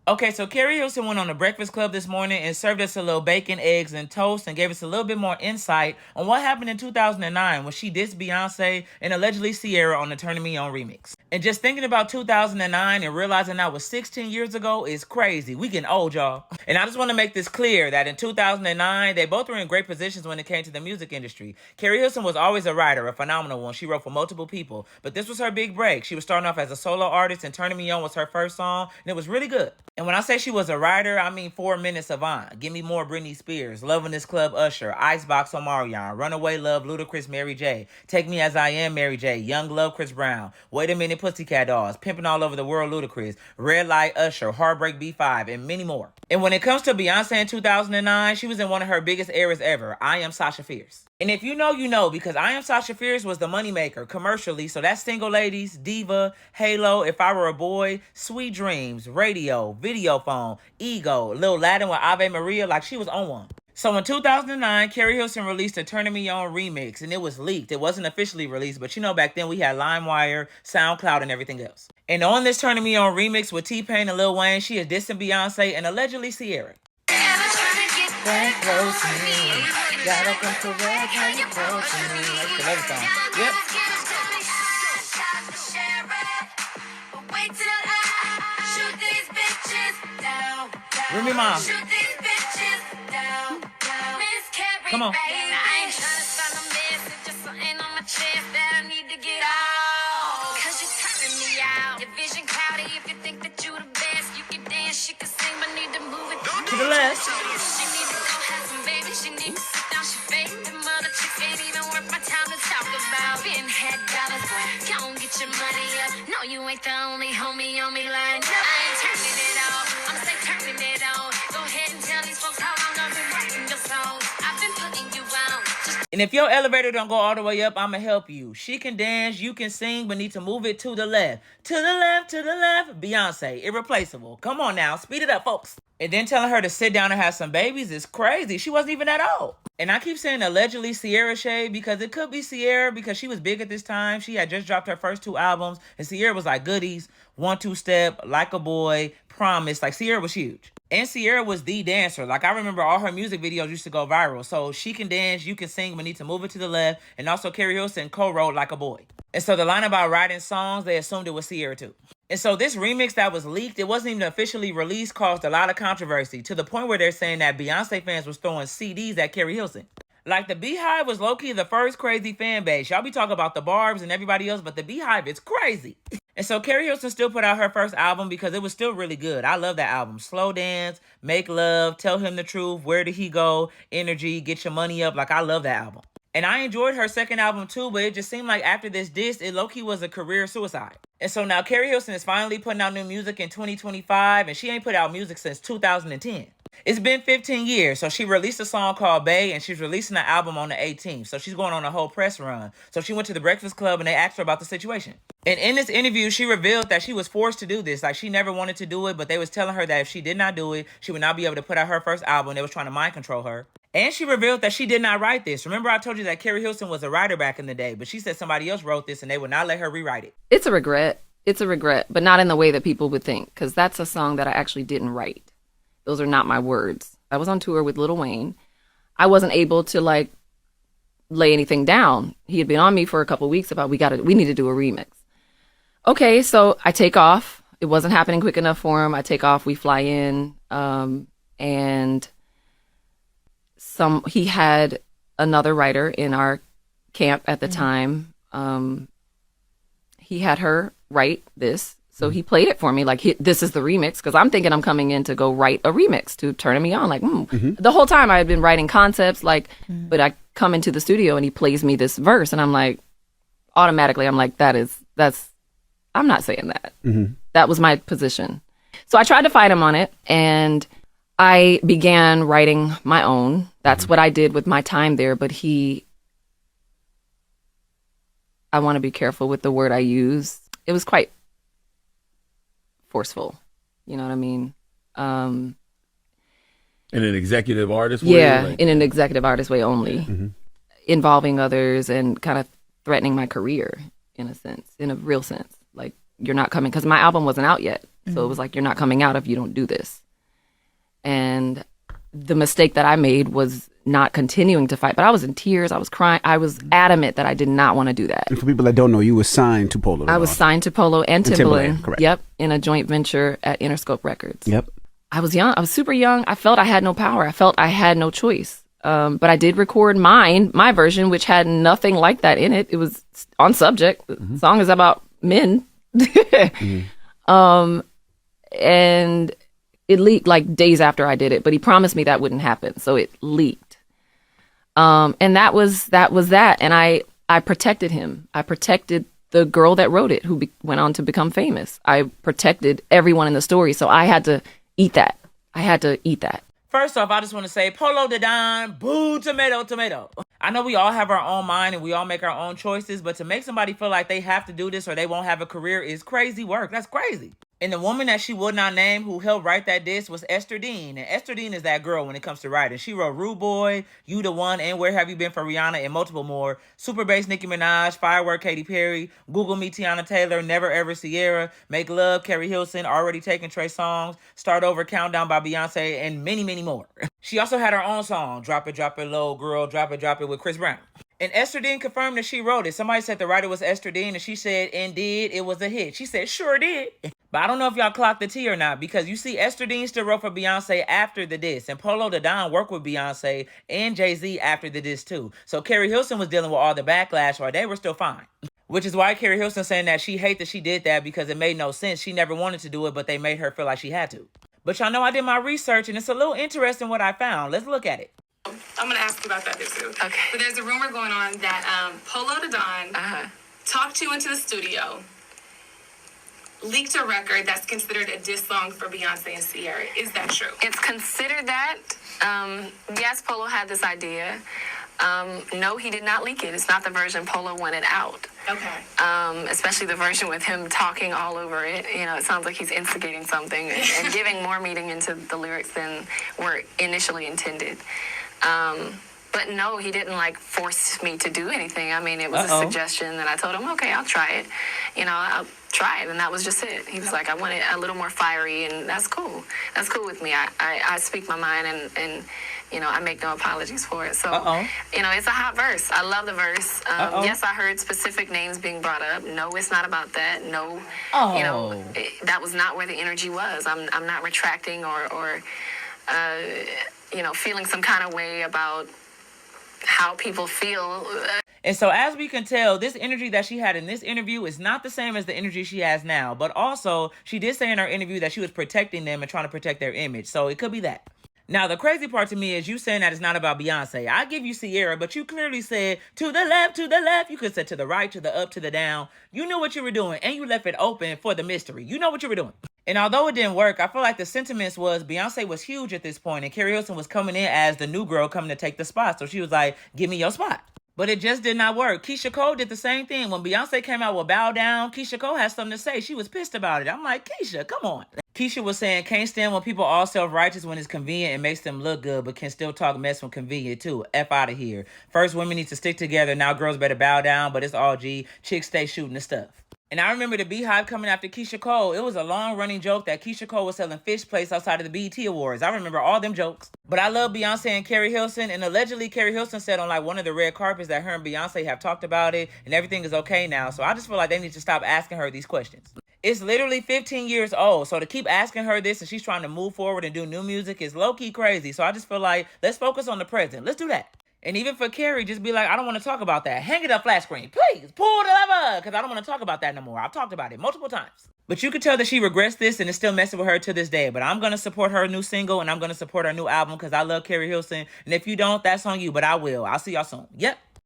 Okay, so Keri Hilson went on the Breakfast Club this morning and served us a little bacon, eggs, and toast and gave us a little bit more insight on what happened in 2009 when she dissed Beyonce and allegedly Sierra on the Turning Me On remix. And just thinking about 2009 and realizing that was 16 years ago is crazy. We getting old, y'all. And I just want to make this clear that in 2009, they both were in great positions when it came to the music industry. Keri Hilson was always a writer, a phenomenal one. She wrote for multiple people, but this was her big break. She was starting off as a solo artist, and Turning Me On was her first song, and it was really good. And when I say she was a writer, I mean 4 Minutes Savant, Give Me More Britney Spears, Loving This Club Usher, Icebox Omarion, Runaway Love Ludacris Mary J, Take Me As I Am Mary J, Young Love Chris Brown, Wait a Minute Pussycat Dolls, Pimpin' All Over the World Ludacris, Red Light Usher, Heartbreak B5, and many more. And when it comes to Beyonce in 2009, she was in one of her biggest eras ever, I Am Sasha Fierce. And if you know, you know, because I Am Sasha Fierce was the moneymaker commercially. So that's Single Ladies, Diva, Halo, If I Were a Boy, Sweet Dreams, Radio, Video Phone, Ego, Lil Latin with Ave Maria, like she was on one. So in 2009, Keri Hilson released a Turning Me On remix, and it was leaked. It wasn't officially released, but you know, back then we had LimeWire, SoundCloud, and everything else. And on this Turning Me On remix with T-Pain and Lil Wayne, she is dissing Beyonce and allegedly Sierra. That close to me. Gotta come correct how you close to me. That's the other song. Yep. Remy Ma. Come on. To the left. No, you ain't the only homie on me line. I ain't turning it off. I'm stay turning it on. Go ahead and tell these folks how long I've been writing your songs. I've been putting you out. And if your elevator don't go all the way up, I'ma help you. She can dance, you can sing, but need to move it to the left. To the left, to the left. Beyonce, irreplaceable. Come on now, speed it up, folks. And then telling her to sit down and have some babies is crazy. She wasn't even that old. And I keep saying allegedly Sierra shade because it could be Sierra because she was big at this time. She had just dropped her first 2 albums. And Sierra was like Goodies, 1-2 Step, Like a Boy, Promise. Like Sierra was huge. And Sierra was the dancer. Like I remember all her music videos used to go viral. So she can dance, you can sing, but need to move it to the left. And also Keri Hilson co-wrote Like a Boy. And so the line about writing songs, they assumed it was Sierra too. And so this remix that was leaked, it wasn't even officially released, caused a lot of controversy to the point where they're saying that Beyonce fans was throwing CDs at Keri Hilson. Like the Beehive was low-key the first crazy fan base. Y'all be talking about the Barbs and everybody else, but the Beehive is crazy. And so Keri Hilson still put out her first album because it was still really good. I love that album. Slow Dance, Make Love, Tell Him the Truth, Where Did He Go, Energy, Get Your Money Up. Like I love that album. And I enjoyed her second album too, but it just seemed like after this diss, it low-key was a career suicide. And so now Keri Hilson is finally putting out new music in 2025, and she ain't put out music since 2010. It's been 15 years, so she released a song called Bay, and she's releasing an album on the 18th. So she's going on a whole press run. So she went to the Breakfast Club, and they asked her about the situation. And in this interview, she revealed that she was forced to do this. Like, she never wanted to do it, but they was telling her that if she did not do it, she would not be able to put out her first album. They was trying to mind control her. And she revealed that she did not write this. Remember I told you that Keri Hilson was a writer back in the day, but she said somebody else wrote this, and they would not let her rewrite it. It's a regret. It's a regret, but not in the way that people would think, because that's a song that I actually didn't write. Those are not my words. I was on tour with Lil Wayne. I wasn't able to like lay anything down. He had been on me for a couple of weeks about we need to do a remix. Okay, so I take off. It wasn't happening quick enough for him. I take off. We fly in, and he had another writer in our camp at the time. He had her write this. So he played it for me like, this is the remix, because I'm thinking I'm coming in to go write a remix to Turning Me On. Like, The whole time I had been writing concepts, like, but I come into the studio and he plays me this verse, and I'm like, automatically, I'm like, I'm not saying that. That was my position. So I tried to fight him on it, and I began writing my own. That's what I did with my time there, but I want to be careful with the word I use. It was quite forceful, you know what I mean? In an executive artist way? Yeah, in an executive artist way only. Involving others and kind of threatening my career in a sense, in a real sense. Like, you're not coming, because my album wasn't out yet. So it was like, you're not coming out if you don't do this. And the mistake that I made was not continuing to fight. But I was in tears. I was crying. I was adamant that I did not want to do that. And for people that don't know, you were signed to Polo. I was signed to Polo and Timbaland. Correct. Yep, in a joint venture at Interscope Records. Yep. I was young. I was super young. I felt I had no power. I felt I had no choice. But I did record my version, which had nothing like that in it. It was on subject. The song is about men. And it leaked like days after I did it, but he promised me that wouldn't happen. So it leaked. And that was that. And I protected him. I protected the girl that wrote it, who went on to become famous. I protected everyone in the story. So I had to eat that. First off, I just want to say, Polo de Don, boo, tomato, tomato. I know we all have our own mind and we all make our own choices, but to make somebody feel like they have to do this or they won't have a career is crazy work. That's crazy. And the woman that she would not name who helped write that disc was Esther Dean. And Esther Dean is that girl when it comes to writing. She wrote Rude Boy, You the One, and Where Have You Been for Rihanna, and multiple more. Super Bass, Nicki Minaj, Firework, Katy Perry, Google Me, Tiana Taylor, Never Ever, Sierra, Make Love, Keri Hilson, Already Taken, Trey Songz, Start Over, Countdown by Beyonce, and many, many more. She also had her own song, Drop It Low, Girl, Drop It with Chris Brown. And Esther Dean confirmed that she wrote it. Somebody said the writer was Esther Dean, and she said, indeed, it was a hit. She said, sure did. But I don't know if y'all clocked the tea or not, because you see Esther Dean still wrote for Beyonce after the diss, and Polo de Don worked with Beyonce and Jay-Z after the diss too. So Keri Hilson was dealing with all the backlash while they were still fine. Which is why Keri Hilson saying that she hates that she did that because it made no sense. She never wanted to do it, but they made her feel like she had to. But y'all know I did my research, and it's a little interesting what I found. Let's look at it. I'm going to ask you about that too. Okay. But there's a rumor going on that Polo de Don talked you into the studio, leaked a record that's considered a diss song for Beyonce and Sierra. Is that true? It's considered that. Yes, Polo had this idea. No, he did not leak it. It's not the version Polo wanted out. Okay. Especially the version with him talking all over it. You know, it sounds like he's instigating something and giving more meaning into the lyrics than were initially intended. But no, he didn't like force me to do anything. I mean, it was a suggestion that I told him, okay, I'll try it. You know, I'll try it. And that was just it. He was like, I want it a little more fiery, and that's cool. That's cool with me. I speak my mind, and you know, I make no apologies for it. So, you know, it's a hot verse. I love the verse. Yes, I heard specific names being brought up. No, it's not about that. No, you know, that was not where the energy was. I'm not retracting or you know, feeling some kind of way about how people feel. And so as we can tell, this energy that she had in this interview is not the same as the energy she has now. But also, she did say in her interview that she was protecting them and trying to protect their image. So it could be that. Now, the crazy part to me is you saying that it's not about Beyonce. I give you Sierra, but you clearly said to the left, to the left. You could have said to the right, to the up, to the down. You knew what you were doing, and you left it open for the mystery. You know what you were doing. And although it didn't work, I feel like the sentiments was Beyonce was huge at this point, and Keri Hilson was coming in as the new girl coming to take the spot. So she was like, give me your spot. But it just did not work. Keisha Cole did the same thing. When Beyonce came out with Bow Down, Keisha Cole had something to say. She was pissed about it. I'm like, Keisha, come on. Keisha was saying, can't stand when people all self-righteous when it's convenient and makes them look good, but can still talk mess when convenient too. F out of here. First, women need to stick together. Now girls better bow down, but it's all G. Chicks stay shooting the stuff. And I remember the Beehive coming after Keisha Cole. It was a long-running joke that Keisha Cole was selling fish plates outside of the BET Awards. I remember all them jokes. But I love Beyonce and Keri Hilson. And allegedly, Keri Hilson said on like one of the red carpets that her and Beyonce have talked about it. And everything is okay now. So I just feel like they need to stop asking her these questions. It's literally 15 years old. So to keep asking her this and she's trying to move forward and do new music is low-key crazy. So I just feel like, let's focus on the present. Let's do that. And even for Keri, just be like, I don't want to talk about that. Hang it up flat screen. Please, pull the lever. Because I don't want to talk about that no more. I've talked about it multiple times. But you could tell that she regrets this and it's still messing with her to this day. But I'm going to support her new single and I'm going to support her new album because I love Keri Hilson. And if you don't, that's on you. But I will. I'll see y'all soon. Yep.